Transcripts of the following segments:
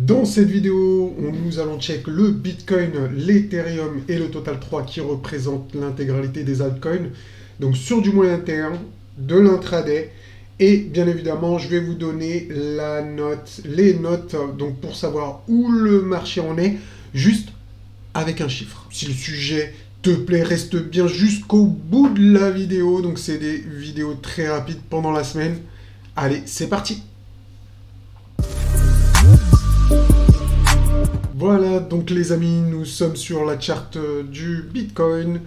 Dans cette vidéo, nous allons check le Bitcoin, l'Ethereum et le Total 3 qui représentent l'intégralité des altcoins. Donc sur du moyen terme, de l'intraday. Et bien évidemment, je vais vous donner les notes donc pour savoir où le marché en est, juste avec un chiffre. Si le sujet te plaît, reste bien jusqu'au bout de la vidéo. Donc c'est des vidéos très rapides pendant la semaine. Allez, c'est parti! Voilà, donc les amis, nous sommes sur la charte du Bitcoin.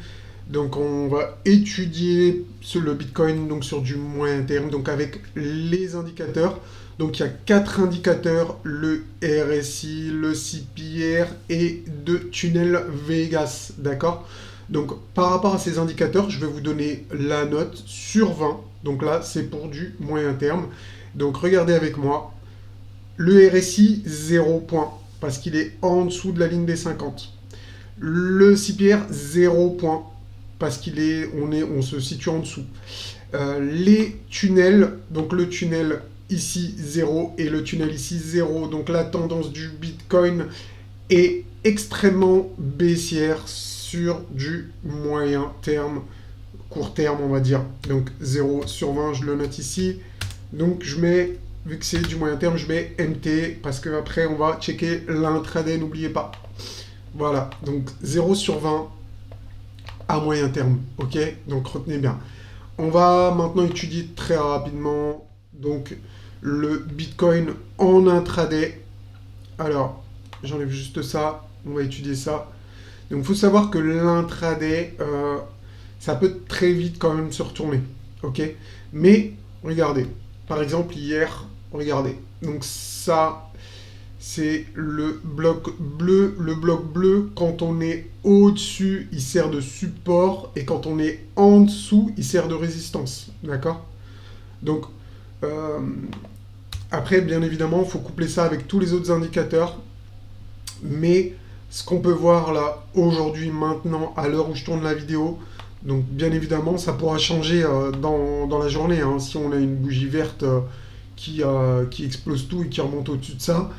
Donc on va étudier le Bitcoin donc sur du moyen terme, donc avec les indicateurs. Donc il y a 4 indicateurs, le RSI, le CPR et 2 tunnels Vegas, d'accord? Donc par rapport à ces indicateurs, je vais vous donner la note sur 20. Donc là, c'est pour du moyen terme. Donc regardez avec moi. Le RSI, 0 points, parce qu'il est en dessous de la ligne des 50. Le CPR, 0 points, parce on se situe en dessous. Les tunnels, donc le tunnel ici 0 et le tunnel ici 0. Donc la tendance du Bitcoin est extrêmement baissière sur du moyen terme, court terme on va dire. Donc 0 sur 20, je le note ici. Donc je mets, vu que c'est du moyen terme, je mets MT parce qu'après on va checker l'intraday, n'oubliez pas. Voilà, donc 0 sur 20 à moyen terme, ok? Donc retenez bien. On va maintenant étudier très rapidement donc le Bitcoin en intraday. Alors, j'enlève juste ça, on va étudier ça. Donc il faut savoir que l'intraday, ça peut très vite quand même se retourner, ok? Mais regardez, par exemple hier, regardez. Donc ça, c'est le bloc bleu. Le bloc bleu, quand on est au-dessus, il sert de support. Et quand on est en dessous, il sert de résistance. D'accord? Donc, euh, après, bien évidemment, il faut coupler ça avec tous les autres indicateurs. Mais ce qu'on peut voir là, aujourd'hui, maintenant, à l'heure où je tourne la vidéo, donc bien évidemment, ça pourra changer dans la journée. Hein, si on a une bougie verte qui explose tout et qui remonte au-dessus de ça,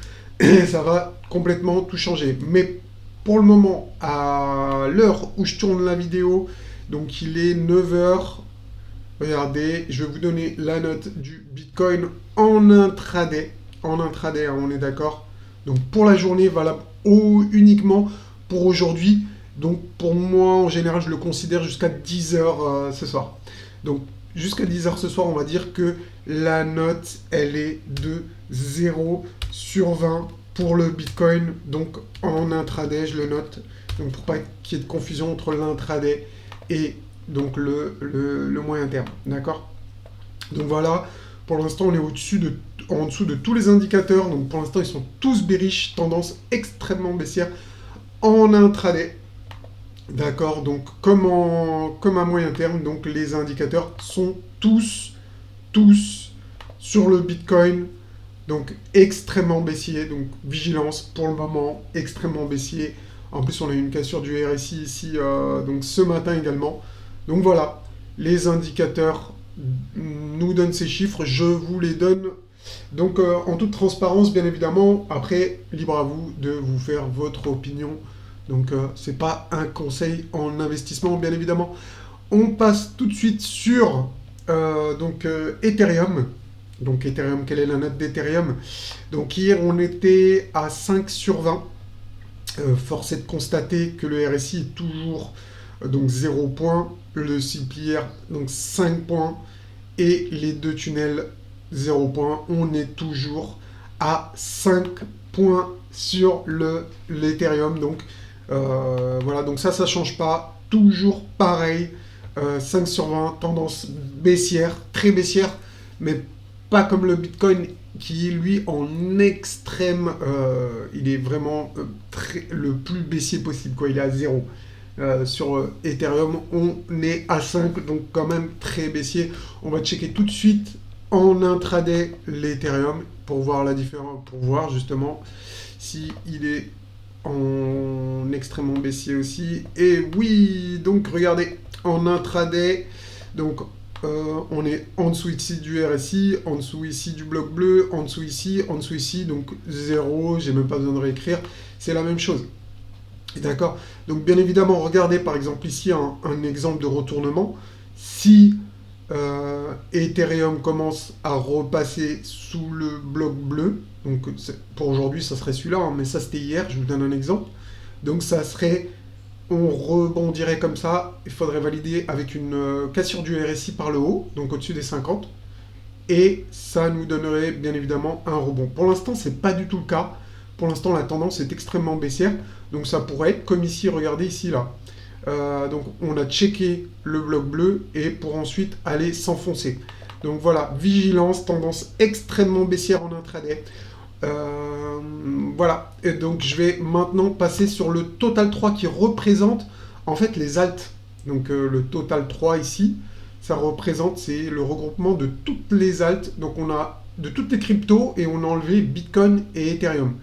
ça va complètement tout changer. Mais pour le moment, à l'heure où je tourne la vidéo, donc il est 9 heures. Regardez, je vais vous donner la note du Bitcoin en intraday. En intraday, hein, on est d'accord. Donc pour la journée, valable uniquement pour aujourd'hui. Donc pour moi, en général, je le considère jusqu'à 10 heures ce soir. Donc jusqu'à 10 heures ce soir, on va dire que la note, elle est de 0 sur 20 pour le Bitcoin. Donc en intraday, je le note. Donc pour pas qu'il y ait de confusion entre l'intraday et donc le moyen terme. D'accord? Donc voilà, pour l'instant, on est en dessous de tous les indicateurs. Donc pour l'instant, ils sont tous bearish, tendance extrêmement baissière en intraday. D'accord, donc comme à moyen terme, donc les indicateurs sont tous sur le Bitcoin, donc extrêmement baissier, donc vigilance pour le moment, extrêmement baissier. En plus, on a eu une cassure du RSI ici, donc ce matin également. Donc voilà, les indicateurs nous donnent ces chiffres, je vous les donne. Donc en toute transparence, bien évidemment, après, libre à vous de vous faire votre opinion. Donc c'est pas un conseil en investissement, bien évidemment. On passe tout de suite sur Ethereum. Donc Ethereum, quelle est la note d'Ethereum? Donc hier, on était à 5 sur 20. Force est de constater que le RSI est toujours donc 0 points, le CPR donc 5 points et les 2 tunnels 0 points. On est toujours à 5 points sur l'Ethereum. Donc voilà, donc ça change pas. Toujours pareil. 5 sur 20, tendance baissière, très baissière, mais pas comme le Bitcoin qui est lui en extrême, il est vraiment le plus baissier possible, quoi. Il est à 0. Sur Ethereum, on est à 5, donc quand même très baissier. On va checker tout de suite en intraday l'Ethereum pour voir la différence, pour voir justement si il est en extrêmement baissier aussi. Et oui, donc regardez, en intraday, donc on est en dessous ici du RSI, en dessous ici du bloc bleu, en dessous ici, donc 0, j'ai même pas besoin de réécrire, c'est la même chose. D'accord? Donc bien évidemment, regardez par exemple ici un exemple de retournement. Si Ethereum commence à repasser sous le bloc bleu, donc pour aujourd'hui ça serait celui-là, hein, mais ça c'était hier, je vous donne un exemple. Donc ça serait, on rebondirait comme ça, il faudrait valider avec une cassure du RSI par le haut, donc au-dessus des 50, et ça nous donnerait bien évidemment un rebond. Pour l'instant, c'est pas du tout le cas. Pour l'instant, la tendance est extrêmement baissière, donc ça pourrait être comme ici, regardez ici là. Donc on a checké le bloc bleu et pour ensuite aller s'enfoncer. Donc voilà, vigilance, tendance extrêmement baissière en intraday. Voilà, et donc je vais maintenant passer sur le Total 3 qui représente en fait les alts. Donc le Total 3 ici, ça représente, c'est le regroupement de toutes les alts. Donc on a de toutes les cryptos et on a enlevé Bitcoin et Ethereum.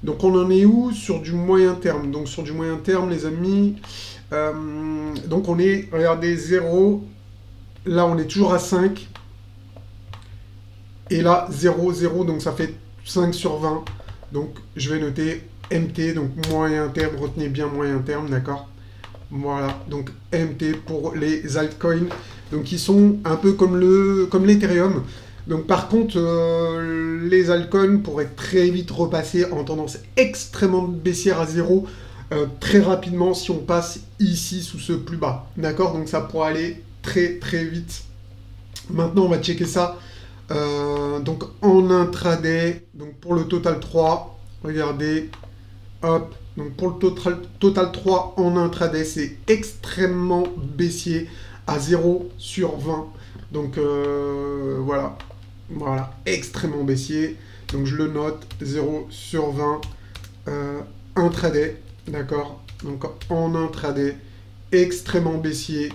Donc on en est où sur du moyen terme? Donc sur du moyen terme, les amis, donc on est, regardez, 0, là on est toujours à 5, et là 0, 0, donc ça fait 5 sur 20. Donc je vais noter MT, donc moyen terme, retenez bien moyen terme, d'accord? Voilà, donc MT pour les altcoins, donc ils sont un peu comme l'Ethereum. Donc par contre, les altcoins pourraient très vite repasser en tendance extrêmement baissière à 0 très rapidement si on passe ici sous ce plus bas. D'accord? Donc ça pourra aller très très vite. Maintenant, on va checker ça. Donc en intraday, donc pour le Total 3, regardez, hop, donc pour le total 3 en intraday, c'est extrêmement baissier à 0 sur 20. Donc voilà, voilà, extrêmement baissier. Donc je le note, 0 sur 20 intraday, d'accord? Donc en intraday, extrêmement baissier,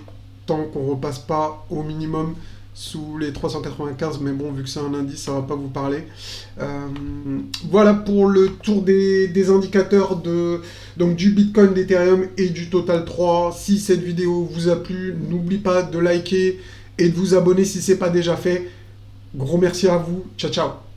tant qu'on ne repasse pas au minimum sous les 395, mais bon, vu que c'est un indice, ça va pas vous parler. Voilà pour le tour des indicateurs donc du Bitcoin, d'Ethereum et du Total 3. Si cette vidéo vous a plu, n'oubliez pas de liker et de vous abonner si ce n'est pas déjà fait. Gros merci à vous. Ciao, ciao.